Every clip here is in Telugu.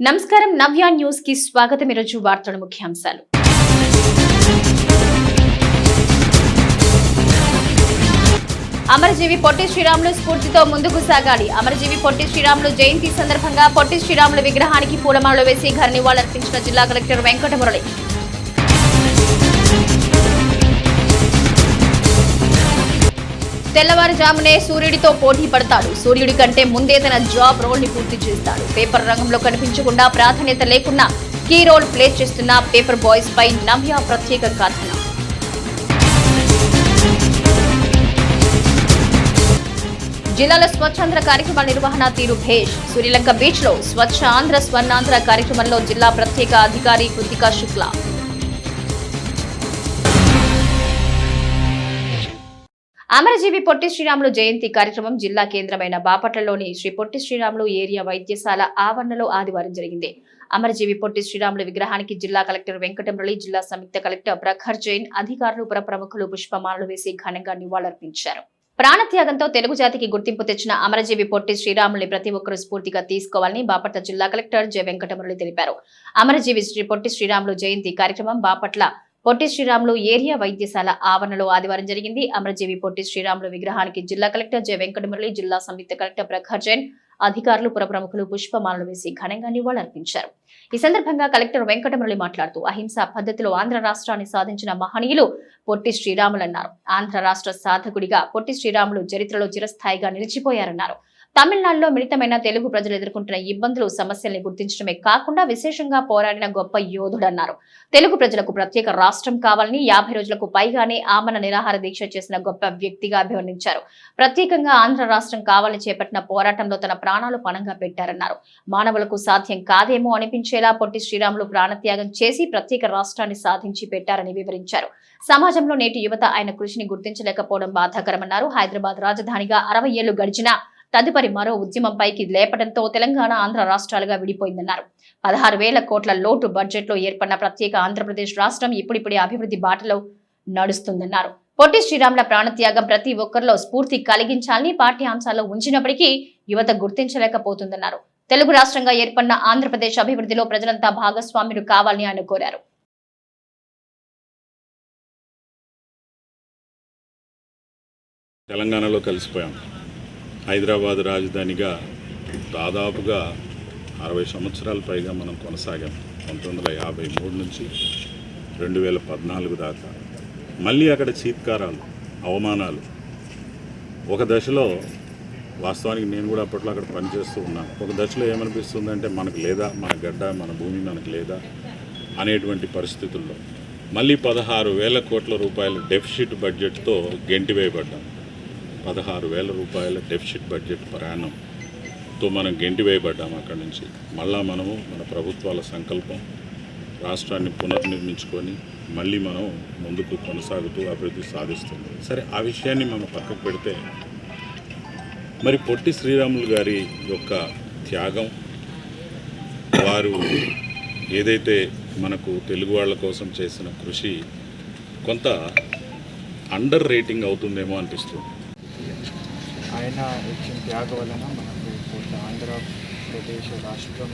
నమస్కారం నవ్య న్యూస్ కి స్వాగతం। ఈరోజు వార్తల ముఖ్యాంశాలు। అమరజీవి పొట్టి శ్రీరాములు స్ఫూర్తితో ముందుకు సాగాలి। అమరజీవి పొట్టి శ్రీరాములు జయంతి సందర్భంగా పొట్టి శ్రీరాములు విగ్రహానికి పూలమాలలు వేసి ఘన నివాళులర్పించిన జిల్లా కలెక్టర్ వెంకటమురళి। తెల్లవారుజామునే సూర్యుడితో పోటీ పడతాడు। సూర్యుడి కంటే ముందే తన జాబ్ రోల్ ని పూర్తి చేస్తాడు। పేపర్ రంగంలో కనిపించకుండా ప్రాధాన్యత లేకున్నా కీ రోల్ ప్లే చేస్తున్న పేపర్ బాయ్స్ పై నవ్య ప్రత్యేక కథనం। జిల్లాలో స్వచ్ఛాంధ్ర కార్యక్రమాల నిర్వహణ తీరు భేష్। సూర్యలంక బీచ్ లో స్వచ్ఛ ఆంధ్ర స్వర్ణాంధ్ర కార్యక్రమంలో జిల్లా ప్రత్యేక అధికారి కృతికా శుక్లా। అమరజీవి పొట్టి శ్రీరాములు జయంతి కార్యక్రమం జిల్లా కేంద్రమైన బాపట్లలోని శ్రీ పొట్టి శ్రీరాములు ఏరియా వైద్యశాల ఆవరణలో ఆదివారం జరిగింది। అమరజీవి పొట్టి శ్రీరాములు విగ్రహానికి జిల్లా కలెక్టర్ వెంకటమురళి, జిల్లా సంయుక్త కలెక్టర్ ప్రఖర్ జైన్, అధికారులు, ప్రముఖులు పుష్పమాలలు వేసి ఘనంగా నివాళులర్పించారు। ప్రాణత్యాగంతో తెలుగు జాతికి గుర్తింపు తెచ్చిన అమరజీవి పొట్టి శ్రీరాముల్ని ప్రతి ఒక్కరూ స్ఫూర్తిగా తీసుకోవాలని బాపట్ల జిల్లా కలెక్టర్ జె వెంకటమురళి తెలిపారు। అమరజీవి శ్రీ పొట్టి శ్రీరాములు జయంతి కార్యక్రమం బాపట్ల పొట్టి శ్రీరాములు ఏరియా వైద్యశాల ఆవరణలో ఆదివారం జరిగింది। అమరజీవి పొట్టి శ్రీరాములు విగ్రహానికి జిల్లా కలెక్టర్ జె వెంకటమురళి, జిల్లా సంయుక్త కలెక్టర్ ప్రఖర్ జైన్, అధికారులు, ప్రముఖులు పుష్పమాలలు వేసి ఘనంగా నివాళులర్పించారు। ఈ సందర్భంగా కలెక్టర్ వెంకటమురళి మాట్లాడుతూ అహింసా పద్ధతిలో ఆంధ్ర రాష్ట్రాన్ని సాధించిన మహనీయులు పొట్టి శ్రీరాములు అన్నారు। ఆంధ్ర రాష్ట్ర సాధకుడిగా పొట్టి శ్రీరాములు చరిత్రలో చిరస్థాయిగా నిలిచిపోయారన్నారు। తమిళనాడులో మిళితమైన తెలుగు ప్రజలు ఎదుర్కొంటున్న ఇబ్బందులు, సమస్యల్ని గుర్తించడమే కాకుండా విశేషంగా పోరాడిన గొప్ప యోధుడన్నారు। తెలుగు ప్రజలకు ప్రత్యేక రాష్ట్రం కావాలని 50 రోజులకు పైగానే ఆమరణ నిరాహార దీక్ష చేసిన గొప్ప వ్యక్తిగా అభివర్ణించారు। ప్రత్యేకంగా ఆంధ్ర రాష్ట్రం కావాలని చేపట్టిన పోరాటంలో తన ప్రాణాలు పణంగా పెట్టారన్నారు। మానవులకు సాధ్యం కాదేమో అనిపించేలా పొట్టి శ్రీరాములు ప్రాణత్యాగం చేసి ప్రత్యేక రాష్ట్రాన్ని సాధించి పెట్టారని వివరించారు। సమాజంలో నేటి యువత ఆయన కృషిని గుర్తించలేకపోవడం బాధాకరమన్నారు। హైదరాబాద్ రాజధానిగా 60 ఏళ్లు గడిచినా తదుపరి మరో ఉద్యమంపైకి లేపడంతో తెలంగాణ, ఆంధ్ర రాష్ట్రాలుగా విడిపోయిందన్నారు। 16,000 కోట్ల లోటు బడ్జెట్ లో ఏర్పడిన ప్రత్యేక ఆంధ్రప్రదేశ్ రాష్ట్రం ఇప్పుడిప్పుడే అభివృద్ధి బాటలో నడుస్తుందన్నారు। పొట్టి శ్రీరాముల ప్రాణత్యాగం ప్రతి ఒక్కరిలో స్ఫూర్తి కలిగించాలని పాఠ్యాంశాల్లో ఉంచినప్పటికీ యువత గుర్తించలేకపోతుందన్నారు। తెలుగు రాష్ట్రంగా ఏర్పడిన ఆంధ్రప్రదేశ్ అభివృద్ధిలో ప్రజలంతా భాగస్వామ్యులు కావాలని ఆయన కోరారు। తెలంగాణలో కలిసిపోయాం। హైదరాబాద్ రాజధానిగా దాదాపుగా 60 సంవత్సరాల పైగా మనం కొనసాగాం। 1953 నుంచి 2014 దాకా మళ్ళీ అక్కడ చీత్కారాలు, అవమానాలు। ఒక దశలో వాస్తవానికి నేను కూడా అప్పట్లో అక్కడ పనిచేస్తూ ఉన్నాను। ఒక దశలో ఏమనిపిస్తుందంటే మనకు లేదా, మన గడ్డ, మన భూమి మనకు లేదా అనేటువంటి పరిస్థితుల్లో మళ్ళీ 16,000 కోట్ల రూపాయల డెఫిసిట్ బడ్జెట్తో గెంటివేయబడ్డాం। 16,000 రూపాయల డెఫిసిట్ బడ్జెట్ ప్రయాణంతో మనం గెంటివేయబడ్డాము అక్కడి నుంచి। మళ్ళా మనము మన ప్రభుత్వాల సంకల్పం రాష్ట్రాన్ని పునర్నిర్మించుకొని మళ్ళీ మనం ముందుకు కొనసాగుతూ అభివృద్ధి సాధిస్తుంది। సరే, ఆ విషయాన్ని మనం పక్కకు పెడితే మరి పొట్టి శ్రీరాములు గారి యొక్క త్యాగం, వారు ఏదైతే మనకు తెలుగు వాళ్ళ కోసం చేసిన కృషి కొంత అండర్ రేటింగ్ అవుతుందేమో అనిపిస్తుంది। ఆయన ఇచ్చిన త్యాగ వలన మనకు కొంత ఆంధ్రప్రదేశ్ రాష్ట్రం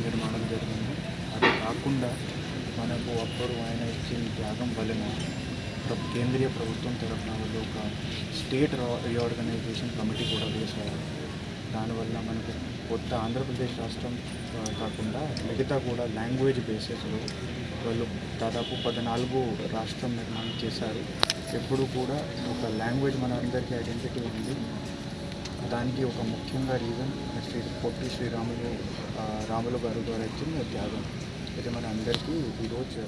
నిర్మాణం జరిగింది। అది కాకుండా మనకు అప్పుడు ఆయన ఇచ్చిన త్యాగం వలన కేంద్రీయ ప్రభుత్వం తరఫున వాళ్ళు ఒక స్టేట్ రీఆర్గనైజేషన్ కమిటీ కూడా వేశారు। దానివల్ల మనకు కొత్త ఆంధ్రప్రదేశ్ రాష్ట్రం కాకుండా మిగతా కూడా లాంగ్వేజ్ బేసిస్లో వాళ్ళు దాదాపు 14 రాష్ట్రం నిర్మాణం చేశారు। ఎప్పుడు కూడా ఒక లాంగ్వేజ్ మన అందరికీ ఐడెంటిటీ ఉంది। దానికి ఒక ముఖ్యంగా రీజన్ పొట్టి రాములు గారు ద్వారా ఇచ్చిన త్యాగం। ఇది మన అందరికీ ఈరోజు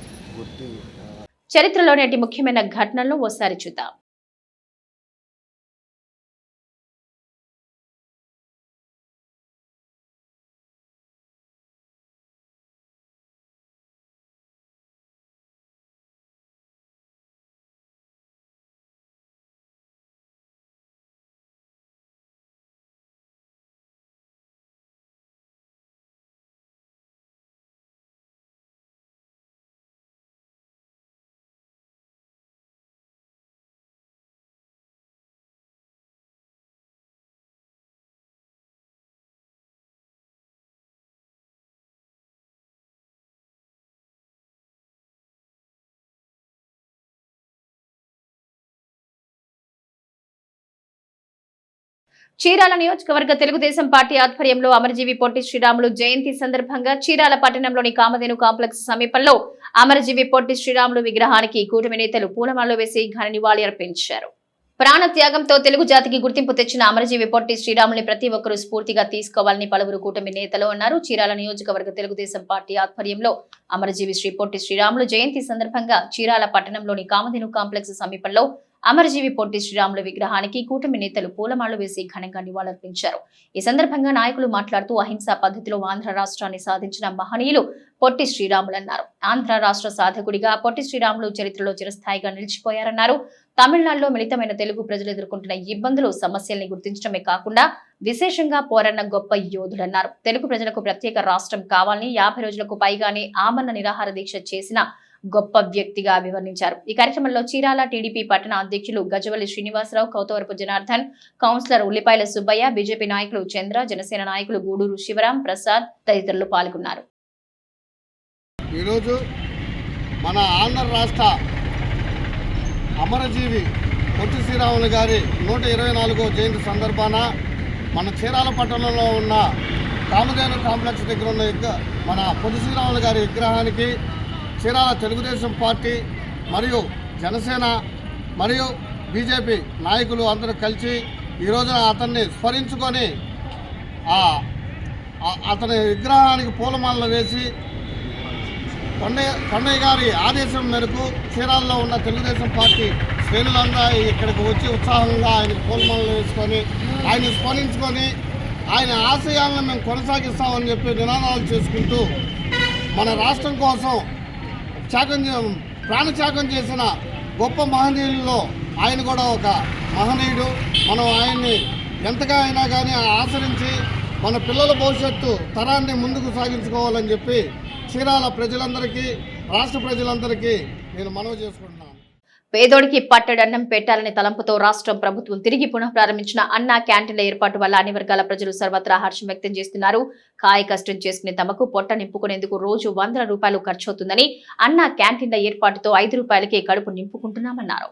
చరిత్రలో నేటి ముఖ్యమైన ఘటనలను ఓసారి చూద్దాం। చీరాల నియోజకవర్గ తెలుగుదేశం పార్టీ ఆధ్వర్యంలో అమరజీవి పొట్టి శ్రీరాములు జయంతి సందర్భంగా చీరాల పట్టణంలోని కామధేను కాంప్లెక్స్ సమీపంలో అమరజీవి పొట్టి శ్రీరాములు విగ్రహానికి కూటమి నేతలు పూలమాలలు వేసి ఘన నివాళి అర్పించారు. ప్రాణ త్యాగంతో తెలుగు జాతికి గుర్తింపు తెచ్చిన అమరజీవి పొట్టి శ్రీరాముని ప్రతి ఒక్కరూ స్ఫూర్తిగా తీసుకోవాలని పలువురు కూటమి నేతలు అన్నారు. చీరాల నియోజకవర్గ తెలుగుదేశం పార్టీ ఆధ్వర్యంలో అమరజీవి శ్రీ పొట్టి శ్రీరాములు జయంతి సందర్భంగా చీరాల పట్టణంలోని కామధేను కాంప్లెక్స్ సమీపంలో అమరజీవి పొట్టి శ్రీరాములు విగ్రహానికి కూటమి నేతలు పూలమాలలు వేసి ఘనంగా నివాళులర్పించారు. ఈ సందర్భంగా నాయకులు మాట్లాడుతూ అహింసా పద్ధతిలో ఆంధ్ర రాష్ట్రాన్ని సాధించిన మహనీయులు పొట్టి శ్రీరాములు అన్నారు. ఆంధ్ర రాష్ట్ర సాధకుడిగా పొట్టి శ్రీరాములు చరిత్రలో చిరస్థాయిగా నిలిచిపోయారన్నారు. తమిళనాడులో మిళితమైన తెలుగు ప్రజలు ఎదుర్కొంటున్న ఇబ్బందులు సమస్యల్ని గుర్తించడమే కాకుండా విశేషంగా పోరాడిన గొప్ప యోధులన్నారు. తెలుగు ప్రజలకు ప్రత్యేక రాష్ట్రం కావాలని 50 రోజులకు పైగానే ఆమరణ నిరాహార దీక్ష చేసిన గొప్ప వ్యక్తిగా అభివర్ణించారు. ఈ కార్యక్రమంలో చీరాల టీడీపీ పట్టణ అధ్యక్షులు గజవల్లి శ్రీనివాసరావు, కౌతవరపు జనార్దన్, కౌన్సిలర్ ఉల్లిపాయల సుబ్బయ్య, బీజేపీ నాయకులు చంద్ర, జనసేన నాయకులు గూడూరు శివరాం ప్రసాద్ తదితరులు పాల్గొన్నారు. ఈరోజు మన ఆంధ్ర రాష్ట్ర అమరజీవి పొట్టి శ్రీరాములు గారి 124వ జయంతి సందర్భాన మన చీరాల పట్టణంలో ఉన్న కామధేను కాంప్లెక్స్ దగ్గర ఉన్న మన పొట్టి శ్రీరాములు గారి విగ్రహానికి చీరాల తెలుగుదేశం పార్టీ మరియు జనసేన మరియు బీజేపీ నాయకులు అందరూ కలిసి ఈ రోజున అతన్ని స్మరించుకొని అతని విగ్రహానికి పూలమాలలు వేసి కొండయ్య గారి ఆదేశం మేరకు చీరాల్లో ఉన్న తెలుగుదేశం పార్టీ శ్రేణులంతా ఇక్కడికి వచ్చి ఉత్సాహంగా ఆయనకు పూలమాలలు వేసుకొని ఆయన స్మరించుకొని ఆయన ఆశయాలను మేము కొనసాగిస్తామని చెప్పి నినాదాలు చేసుకుంటూ మన రాష్ట్రం కోసం ప్రాణత్యాగం చేసిన గొప్ప మహనీయుల్లో ఆయన కూడా ఒక మహనీయుడు. మనం ఆయన్ని ఎంతగా అయినా కానీ ఆచరించి మన పిల్లల భవిష్యత్తు తరాన్ని ముందుకు సాగించుకోవాలని చెప్పి చీరాల ప్రజలందరికీ, రాష్ట్ర ప్రజలందరికీ నేను మనవి చేసుకుంటున్నాను. పేదోడికి పట్టడన్నం పెట్టాలనే తలంపుతో రాష్ట్రం ప్రభుత్వం తిరిగి పునః ప్రారంభించిన అన్నా క్యాంటీన్ల ఏర్పాటు వల్ల అన్ని వర్గాల ప్రజలు సర్వత్రా హర్షం వ్యక్తం చేస్తున్నారు. కాయ కష్టం చేసుకునే తమకు పొట్ట నింపుకునేందుకు రోజు 100 రూపాయలు ఖర్చవుతుందని అన్నా క్యాంటీన్ల ఏర్పాటుతో 5 రూపాయలకే కడుపు నింపుకుంటున్నామన్నారు.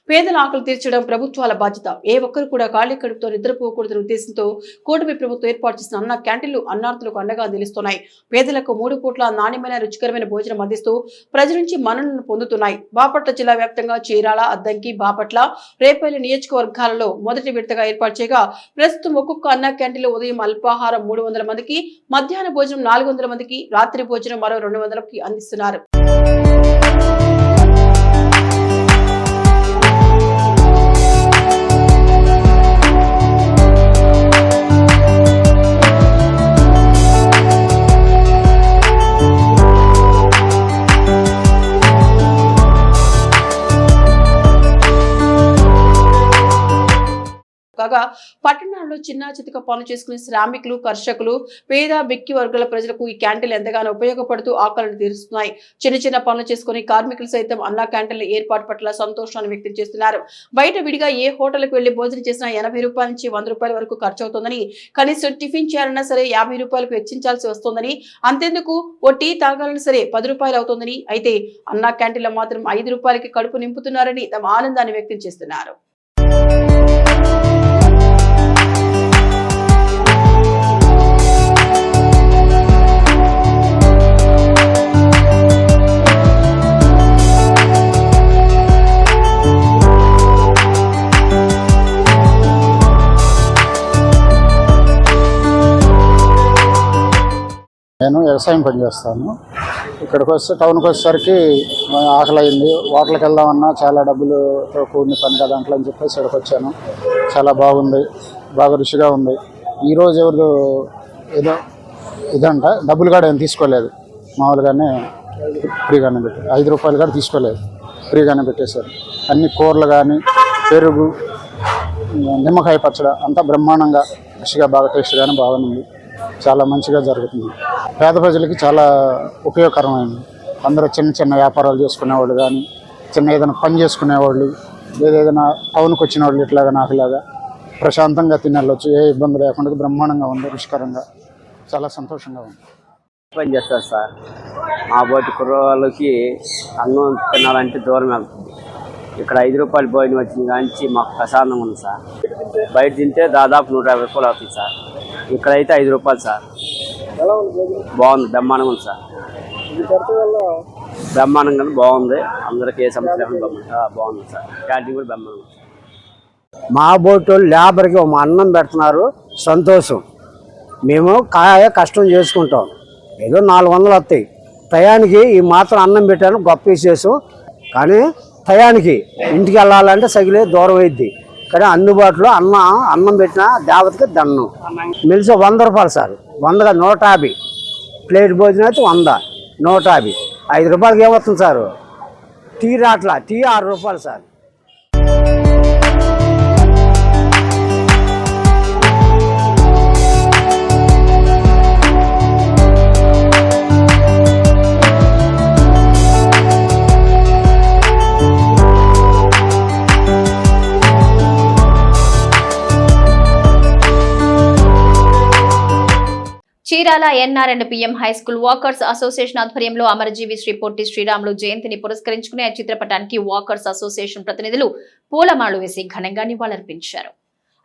పేదల ఆకలి తీర్చడం ప్రభుత్వాల బాధ్యత. ఏ ఒక్కరు కూడా ఖాళీ కడుపుతో నిద్రపోకూడదనే ఉద్దేశంతో కూటమి ప్రభుత్వం ఏర్పాటు చేసిన అన్న క్యాంటీన్లు అన్నార్థులకు అండగా నిలుస్తున్నాయి. పేదలకు 3 పూట్ల నాణ్యమైన రుచికరమైన భోజనం అందిస్తూ ప్రజల నుంచి మన్ననలను పొందుతున్నాయి. బాపట్ల జిల్లా వ్యాప్తంగా చీరాల, అద్దంకి, బాపట్ల, రేపల్లి నియోజకవర్గాలలో మొదటి విడతగా ఏర్పాటు చేయగా ప్రస్తుతం ఒక్కొక్క అన్న క్యాంటీన్లో ఉదయం అల్పాహారం 300 మందికి, మధ్యాహ్న భోజనం 400 మందికి, రాత్రి భోజనం మరో 200కి అందిస్తున్నారు. కాగా పట్టణాల్లో చిన్న చితక పనులు చేసుకునే శ్రామికులు, కర్షకులు, పేద బిక్కి వర్గాల ప్రజలకు ఈ క్యాంటీన్లు ఎంతగానో ఉపయోగపడుతూ ఆకలిని తీరుస్తున్నాయి. చిన్న చిన్న పనులు చేసుకుని కార్మికులు సైతం అన్న క్యాంటీన్ల ఏర్పాటు పట్ల సంతోషాన్ని వ్యక్తం చేస్తున్నారు. బయట విడిగా ఏ హోటల్కి వెళ్లి భోజనం చేసినా 80 రూపాయల నుంచి 100 రూపాయల వరకు ఖర్చు అవుతుందని, కనీసం టిఫిన్ చేయాలన్నా సరే 50 రూపాయలకు వెచ్చించాల్సి వస్తుందని, అంతేందుకు ఓ టీ తాగాలన్నా సరే 10 రూపాయలు అవుతుందని, అయితే అన్న క్యాంటీన్లో మాత్రం 5 రూపాయలకి కడుపు నింపుతున్నారని తమ ఆనందాన్ని వ్యక్తం చేస్తున్నారు. నేను వ్యవసాయం పని చేస్తాను. ఇక్కడికి వస్తే టౌన్కి వచ్చేసరికి ఆకలి అయింది. హోటల్కి వెళ్దామన్నా చాలా డబ్బులతో కూడిన పని కదా అంట్లో అని చెప్పేసి ఇక్కడికి వచ్చాను. చాలా బాగుంది, బాగా రుచిగా ఉంది. ఈరోజు ఎవరు ఏదో ఇదంట డబ్బులు కూడా ఏం తీసుకోలేదు, మామూలుగానే ఫ్రీగానే పెట్టారు. 5 రూపాయలు కూడా తీసుకోలేదు, ఫ్రీగానే పెట్టేశారు. అన్ని కూరలు కానీ, పెరుగు, నిమ్మకాయ పచ్చడి అంతా బ్రహ్మాండంగా రుచిగా బాగా టేస్ట్గానే బాగుంది. చాలా మంచిగా జరుగుతుంది. పేద ప్రజలకి చాలా ఉపయోగకరమైనది. అందరూ చిన్న చిన్న వ్యాపారాలు చేసుకునేవాళ్ళు కానీ చిన్న ఏదైనా పని చేసుకునేవాళ్ళు ఏదైనా టౌన్కి వచ్చిన వాళ్ళు ఇట్లాగా నాకులాగా ప్రశాంతంగా తినెళ్ళొచ్చు. ఏ ఇబ్బంది లేకుండా బ్రహ్మాండంగా ఉంది, రుచికరంగా, చాలా సంతోషంగా ఉంది. పని చేస్తారు సార్. మా బోటి కుర్రవాళ్ళకి అన్నం తినాలంటే దూరం వెళ్తుంది. ఇక్కడ 5 రూపాయలు భోజనం వచ్చింది కానీ మాకు ప్రశాంతంగా ఉంది సార్. బయట తింటే దాదాపు 150 రూపాయలు అవుతుంది సార్. ఇక్కడైతే 5 రూపాయలు సార్. బాగుంది, బ్రహ్మాండంగా ఉంది సార్. బ్రహ్మాండంగా బాగుంది. అందరికీ ఏ సమస్య బాగుంది సార్. క్యాంటీన్ కూడా బ్రహ్మాండంగా. మా బోటు లేబర్కి ఒక అన్నం పెడుతున్నారు, సంతోషం. మేము కష్టం చేసుకుంటాం, ఏదో 400 వస్తాయి. టయానికి ఈ మాత్రం అన్నం పెట్టాను, గొప్ప విశేషం. కానీ టయానికి ఇంటికి వెళ్ళాలంటే సగిలే దూరం అయింది. కానీ అందుబాటులో అన్నం పెట్టిన దేవతకి దండం. మిలిసి 100 రూపాయలు సార్. 100గా 150. ప్లేట్ భోజనం అయితే 100, 150. 5 రూపాయలకి ఏమవుతుంది సార్? టీ రాట్లా, టీ 6 రూపాయలు sir. Chirala NR and PM high school walkers association ఆధ్వర్యంలో అమరజీవి శ్రీ పొట్టి శ్రీరాములు జయంతిని పురస్కరించుకునే చిత్రపటానికి వాకర్స్ అసోసియేషన్ ప్రతినిధులు పూలమాలలు వేసి ఘనంగా నివాళులర్పించారు.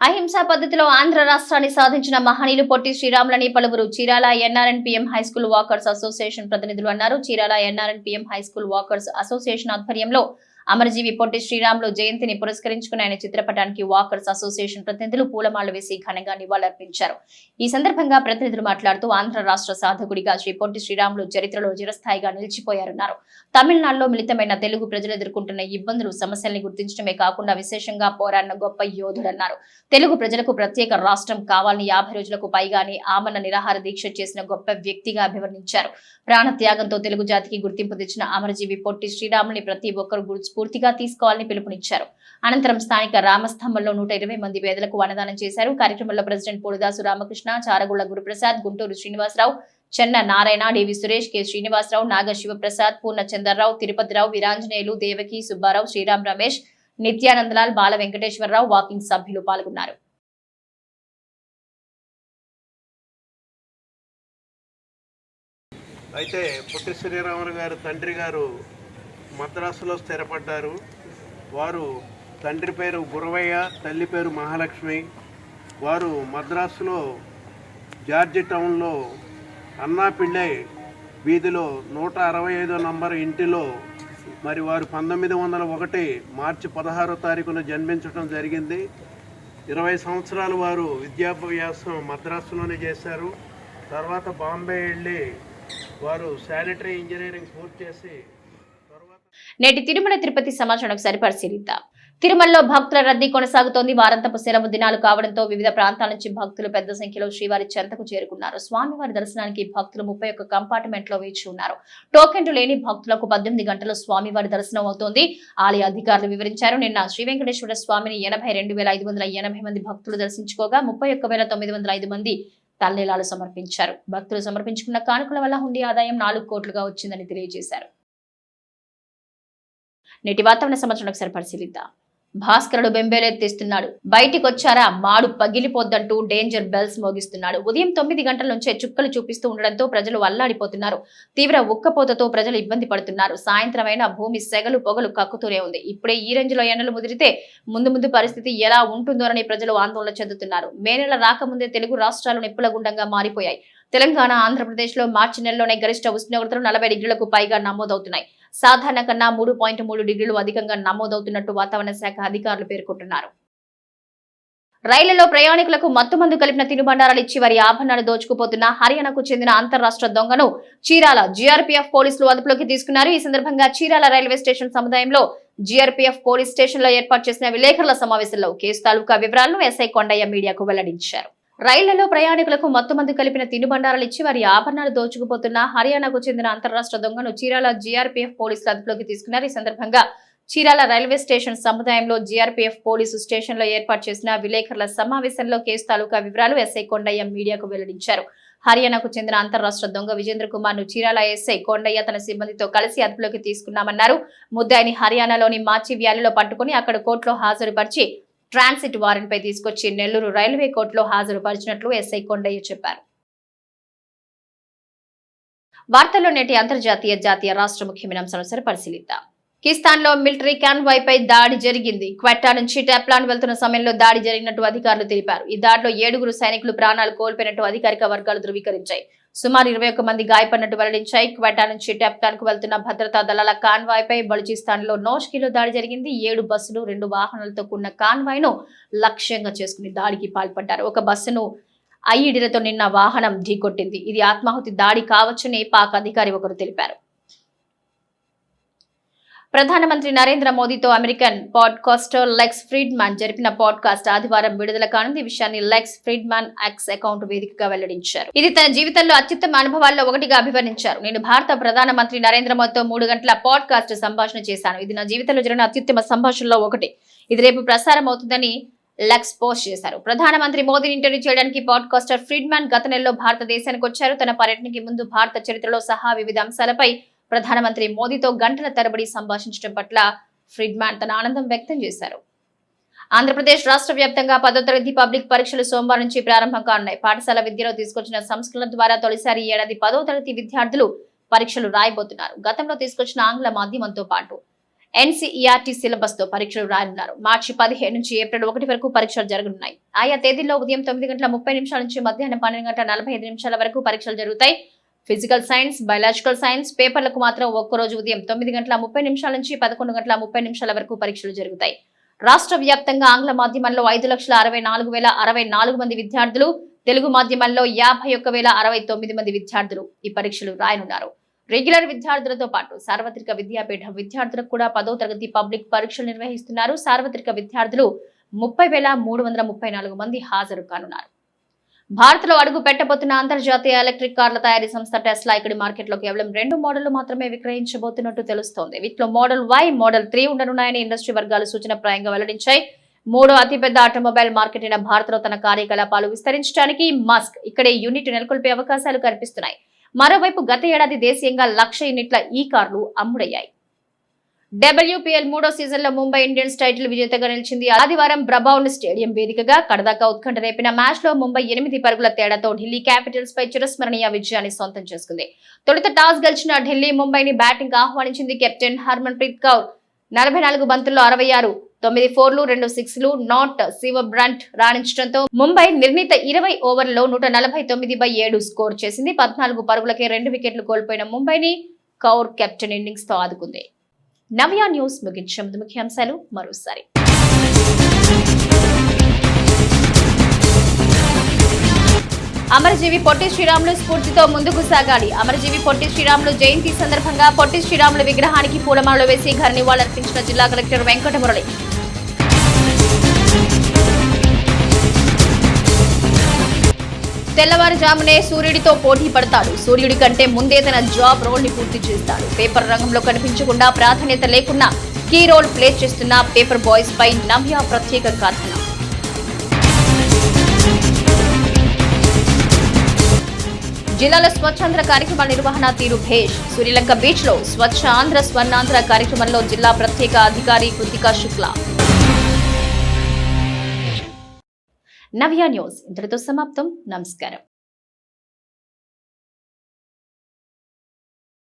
అహింసా పద్ధతిలో ఆంధ్ర రాష్ట్రాన్ని సాధించిన మహనీయులు పొట్టి శ్రీరాములని పలువురు Chirala NR and PM high school walkers association ప్రతినిధులు అన్నారు. Chirala NR and PM high school walkers association ఆధ్వర్యంలో అమరజీవి పొట్టి శ్రీరాములు జయంతిని పురస్కరించుకుని ఆయన చిత్రపటానికి వాకర్స్ అసోసియేషన్ ప్రతినిధులు పూలమాలలు వేసి ఘనంగా నివాళులర్పించారు. ఈ సందర్భంగా ప్రతినిధులు మాట్లాడుతూ ఆంధ్ర రాష్ట్ర సాధకుడిగా శ్రీ పొట్టి శ్రీరాములు చరిత్రలో చిరస్థాయిగా నిలిచిపోయారన్నారు. తమిళనాడులో మిళితమైన తెలుగు ప్రజలు ఎదుర్కొంటున్న ఇబ్బందులు, సమస్యల్ని గుర్తించడమే కాకుండా విశేషంగా పోరాడిన గొప్ప యోధుడన్నారు. తెలుగు ప్రజలకు ప్రత్యేక రాష్ట్రం కావాలని 50 రోజులకు పైగానే ఆమరణ నిరాహార దీక్ష చేసిన గొప్ప వ్యక్తిగా అభివర్ణించారు. ప్రాణ త్యాగంతో తెలుగు జాతికి గుర్తింపు తెచ్చిన అమరజీవి పొట్టి శ్రీరాముని ప్రతి ఒక్కరు స్ఫూర్తిగా తీసుకోవాలని పిలుపునిచ్చారు. అనంతరం స్థానిక రామస్తంభంలో 120 మంది పేదలకు అన్నదానం చేశారు. కార్యక్రమంలో ప్రెసిడెంట్ పొడుదాసు రామకృష్ణ, చారగుళ్ల గురుప్రసాద్, గుంటూరు శ్రీనివాసరావు, చెన్న నారాయణ, డివి సురేష్, కె శ్రీనివాసరావు, నాగ శివప్రసాద్, పూర్ణచంద్రరావు, తిరుపతిరావు, వీరాంజనేయులు, దేవకి, సుబ్బారావు, శ్రీరామ్ రమేష్, నిత్యానందలాల్, బాల వెంకటేశ్వరరావు, వాకింగ్ సభ్యులు పాల్గొన్నారు. అయితే పొట్టి శ్రీరాములు గారు తండ్రి గారు మద్రాసులో స్థిరపడ్డారు. వారు తండ్రి పేరు గురవయ్య, తల్లి పేరు మహాలక్ష్మి. వారు మద్రాసులో జార్జి టౌన్లో అన్నాపిళ్ళై వీధిలో 165వ నంబర్ ఇంటిలో మరి వారు 1901 మార్చి 16వ తారీఖున జన్మించడం జరిగింది. 20 సంవత్సరాలు వారు విద్యాభ్యాసం మద్రాసులోనే చేశారు. తర్వాత బాంబే వెళ్ళి వారు శానిటరీ ఇంజనీరింగ్ పూర్తి చేసి నేటి తిరుమల తిరుపతి సమాచారం ఒకసారి పరిశీలిద్దాం. తిరుమలలో భక్తుల రద్దీ కొనసాగుతోంది. వారాంతపు సెలవు దినాలు కావడంతో వివిధ ప్రాంతాల నుంచి భక్తులు పెద్ద సంఖ్యలో శ్రీవారి చెంతకు చేరుకున్నారు. స్వామివారి దర్శనానికి భక్తులు 31 కంపార్ట్మెంట్ లో వేచి ఉన్నారు. టోకెన్లు లేని భక్తులకు 18 గంటలు స్వామివారి దర్శనం అవుతోంది. ఆలయ అధికారులు వివరించారు. నిన్న శ్రీ వెంకటేశ్వర స్వామిని 82,580 మంది భక్తులు దర్శించుకోగా 31,905 మంది తల్లీలాలు సమర్పించారు. భక్తులు సమర్పించుకున్న కానుకల వల్ల హుండీ ఆదాయం 4 కోట్లుగా వచ్చిందని తెలియజేశారు. నేటి వాతావరణ సమాచారం ఒకసారి పరిశీలిద్దాం. భాస్కరుడు బెంబేలెత్తిస్తున్నాడు. బయటికొచ్చారా మాడు పగిలిపోద్దంటూ డేంజర్ బెల్స్ మోగిస్తున్నాడు. ఉదయం 9 గంటల నుంచే చుక్కలు చూపిస్తూ ఉండడంతో ప్రజలు అల్లాడిపోతున్నారు. తీవ్ర ఉక్కపోతతో ప్రజలు ఇబ్బంది పడుతున్నారు. సాయంత్రమైన భూమి సెగలు పొగలు కక్కుతూనే ఉంది. ఇప్పుడే ఈ రేంజ్ లో ఎండలు ముదిరితే ముందు పరిస్థితి ఎలా ఉంటుందోనని ప్రజలు ఆందోళన చెందుతున్నారు. మే నెల రాకముందే తెలుగు రాష్ట్రాలు నిప్పుల గుండంగా మారిపోయాయి. తెలంగాణ, ఆంధ్రప్రదేశ్ లో మార్చి నెలలోనే గరిష్ట ఉష్ణోగ్రతలు 40 డిగ్రీలకు పైగా నమోదవుతున్నాయి. సాధారణ కన్నా 3.3 డిగ్రీలు అధికంగా నమోదవుతున్నట్టు వాతావరణ శాఖ అధికారులు పేర్కొంటున్నారు. రైళ్లలో ప్రయాణికులకు మత్తుమందు కలిపిన తినుబండారాలు ఇచ్చి వారి ఆభరణాలు దోచుకుపోతున్న హర్యానాకు చెందిన అంతర్రాష్ట్ర దొంగను చీరాల జీఆర్పీఎఫ్ పోలీసులు అదుపులోకి తీసుకున్నారు. ఈ సందర్భంగా చీరాల రైల్వే స్టేషన్ సముదాయంలో జీఆర్పీఎఫ్ పోలీస్ స్టేషన్ లో ఏర్పాటు చేసిన విలేకరుల సమావేశంలో కేసు తాలూకా వివరాలను ఎస్ఐ కొండయ్య మీడియాకు వెల్లడించారు. రైళ్లలో ప్రయాణికులకు మత్తుమందు కలిపిన తినుబండారాలు ఇచ్చి వారి ఆభరణాలు దోచుకుపోతున్న హర్యానాకు చెందిన అంతర్రాష్ట్ర దొంగను చీరాల జీఆర్పీఎఫ్ పోలీసులు అదుపులోకి తీసుకున్నారు. ఈ సందర్భంగా చీరాల రైల్వే స్టేషన్ సముదాయంలో జీఆర్పీఎఫ్ పోలీసు స్టేషన్ లో ఏర్పాటు చేసిన విలేకరుల సమావేశంలో కేసు తాలూకా వివరాలు ఎస్ఐ కొండయ్య మీడియాకు వెల్లడించారు. హర్యానాకు చెందిన అంతర్రాష్ట్ర దొంగ విజేంద్ర కుమార్ ను చీరాల ఎస్ఐ కొండయ్య తన సిబ్బందితో కలిసి అదుపులోకి తీసుకున్నామన్నారు. ముద్దాయిని హర్యానాలోని మాచి వ్యాలీలో పట్టుకుని అక్కడ కోర్టులో హాజరుపరిచి ట్రాన్సిట్ వారెంట్ పై తీసుకొచ్చి నెల్లూరు రైల్వే కోర్టులో హాజరుపరిచినట్లు ఎస్ఐ కొండయ్య చెప్పారు. వార్తల్లో నేటి అంతర్జాతీయ జాతీయ రాష్ట్ర ముఖ్యమైన అంశాలను పరిశీలిద్దాం. పాకిస్తాన్ లో మిలిటరీ కాన్వాయ్ పై దాడి జరిగింది. క్వెట్టా నుంచి టెప్లాన్ వెళ్తున్న సమయంలో దాడి జరిగినట్టు అధికారులు తెలిపారు. ఈ దాడిలో 7 సైనికులు ప్రాణాలు కోల్పోయినట్టు అధికారిక వర్గాలు ధృవీకరించాయి. సుమారు 21 మంది గాయపడినట్టు వెల్లడించాయి. క్వెట్టా నుంచి టెప్లాన్ కు వెళ్తున్న భద్రతా దళాల కాన్వాయ్ పై బలూచిస్తాన్ లో నోష్కిలో దాడి జరిగింది. 7 బస్సులు 2 వాహనాలతో కూడిన కాన్వాయ్ ను లక్ష్యంగా చేసుకుని దాడికి పాల్పడ్డారు. ఒక బస్సును ఐఈడీలతో నిన్న వాహనం ఢీకొట్టింది. ఇది ఆత్మాహుతి దాడి కావచ్చని పాక్ అధికారి ఒకరు తెలిపారు. ప్రధానమంత్రి నరేంద్ర మోదీతో అమెరికన్ పాడ్కాస్టర్ లెక్స్ ఫ్రీడ్మాన్ జరిపిన పాడ్కాస్ట్ ఆదివారం విడుదల కానుంది. ఈ విషయాన్ని లెక్స్ ఫ్రీడ్మాన్ ఎక్స్ అకౌంట్ వేదికగా వెల్లడించారు. ఇది తన జీవితంలో అత్యుత్తమ అనుభవాల్లో ఒకటిగా అభివర్ణించారు. నేను భారత ప్రధానమంత్రి నరేంద్ర మోదీతో 3 గంటల పాడ్కాస్ట్ సంభాషణ చేశాను. ఇది నా జీవితంలో జరిగిన అత్యుత్తమ సంభాషణలో ఒకటి. ఇది రేపు ప్రసారం అవుతుందని లెక్స్ పోస్ట్ చేశారు. ప్రధానమంత్రి మోదీని ఇంటర్వ్యూ చేయడానికి పాడ్కాస్టర్ ఫ్రీడ్మాన్ గత నెలలో భారతదేశానికి వచ్చారు. తన పర్యటనకి ముందు భారత చరిత్రలో సహా వివిధ అంశాలపై ప్రధానమంత్రి మోదీతో గంటల తరబడి సంభాషించడం పట్ల ఫ్రీడ్మాన్ తన ఆనందం వ్యక్తం చేశారు. ఆంధ్రప్రదేశ్ రాష్ట్ర వ్యాప్తంగా 10వ తరగతి పబ్లిక్ పరీక్షలు సోమవారం నుంచి ప్రారంభం కానున్నాయి. పాఠశాల విద్యలో తీసుకొచ్చిన సంస్కరణ ద్వారా తొలిసారి ఈ ఏడాది 10వ తరగతి విద్యార్థులు పరీక్షలు రాయబోతున్నారు. గతంలో తీసుకొచ్చిన ఆంగ్ల మాధ్యమంతో పాటు ఎన్సీఈఆర్టీ సిలబస్ తో పరీక్షలు రాయనున్నారు. మార్చి 15 నుంచి ఏప్రిల్ 1 వరకు పరీక్షలు జరగనున్నాయి. ఆయా తేదీల్లో ఉదయం 9:30 నుంచి మధ్యాహ్నం 12:45 వరకు పరీక్షలు జరుగుతాయి. ఫిజికల్ సైన్స్, బయాలజికల్ సైన్స్ పేపర్లకు మాత్రం ఒక్కరోజు ఉదయం 9:30 నుంచి 11:30 వరకు పరీక్షలు జరుగుతాయి. రాష్ట్ర వ్యాప్తంగా ఆంగ్ల మాధ్యమంలో 5,64,064 మంది విద్యార్థులు, తెలుగు మాధ్యమంలో 51,069 మంది విద్యార్థులు ఈ పరీక్షలు రాయనున్నారు. రెగ్యులర్ విద్యార్థులతో పాటు సార్వత్రిక విద్యాపీఠం విద్యార్థులకు కూడా 10వ తరగతి పబ్లిక్ పరీక్షలు నిర్వహిస్తున్నారు. సార్వత్రిక విద్యార్థులు 30,334 మంది హాజరు కానున్నారు. భారత్ లో అడుగు పెట్టబోతున్న అంతర్జాతీయ ఎలక్ట్రిక్ కార్ల తయారీ సంస్థ టెస్లా ఇక్కడి మార్కెట్ లో కేవలం 2 మోడళ్లు మాత్రమే విక్రయించబోతున్నట్టు తెలుస్తోంది. వీటిలో మోడల్ Y, మోడల్ 3 ఉండనున్నాయని ఇండస్ట్రీ వర్గాలు సూచనప్రాయంగా వెల్లడించాయి. 3వ అతిపెద్ద ఆటోమొబైల్ మార్కెట్ అయిన భారత్ లో తన కార్యకలాపాలు విస్తరించడానికి మస్క్ ఇక్కడే యూనిట్ నెలకొల్పే అవకాశాలు కనిపిస్తున్నాయి. మరోవైపు గత ఏడాది దేశీయంగా 1,00,000 యూనిట్ల ఈ కార్లు అమ్ముడయ్యాయి. WPL 3వ సీజన్ లో ముంబై ఇండియన్స్ టైటిల్ విజేతగా నిలిచింది. ఆదివారం బ్రబౌన్ స్టేడియం వేదికగా కడదాకా ఉత్కంఠ రేపిన మ్యాచ్ లో ముంబై 8 పరుగుల తేడాతో ఢిల్లీ క్యాపిటల్స్ పై చిరస్మరణీయ విజయాన్ని సొంతం చేసుకుంది. తొలుత టాస్ గెలిచిన ఢిల్లీ ముంబైని బ్యాటింగ్ ఆహ్వానించింది. కెప్టెన్ హర్మన్ ప్రీత్ కౌర్ 44 బంతుల్లో 66, 9 4లు, 2 6లు, నాట్ శివ బ్రంట్ రాణించడంతో ముంబై నిర్ణీత 20 ఓవర్లలో 149/7 స్కోర్ చేసింది. 14 పరుగులకే 2 వికెట్లు కోల్పోయిన ముంబైని కౌర్ కెప్టెన్ ఇన్నింగ్స్ తో ఆదుకుంది. నవ్య న్యూస్ ముగించే ముందు ముఖ్యాంశాలు మరోసారి. అమరజీవి పొట్టి శ్రీరాములు స్ఫూర్తితో ముందుకు సాగాలి. అమరజీవి పొట్టి శ్రీరాములు జయంతి సందర్భంగా పొట్టి శ్రీరాములు విగ్రహానికి పూలమాలలు వేసి ఘన నివాళులర్పించిన జిల్లా కలెక్టర్ వెంకటమురళి. తెల్లవారుజామునే సూర్యుడితో పోటీ పడతాడు. సూర్యుడి కంటే ముందే తన జాబ్ రోల్ ని పూర్తి చేస్తాడు. పేపర్ రంగంలో కనిపించకుండా ప్రాధాన్యత లేకున్నా కీ రోల్ ప్లే చేస్తున్న పేపర్ బాయ్స్ పై నవ్య ప్రత్యేక కథనం. జిల్లాలో స్వచ్ఛాంధ్ర కార్యక్రమాల నిర్వహణ తీరు భేష్. సూర్యలంక బీచ్ లో స్వచ్ఛ ఆంధ్ర స్వర్ణాంధ్ర కార్యక్రమంలో జిల్లా ప్రత్యేక అధికారి కృతికా శుక్లా. నవ్య న్యూస్ ఇంతటితో సమాప్తం. నమస్కారం.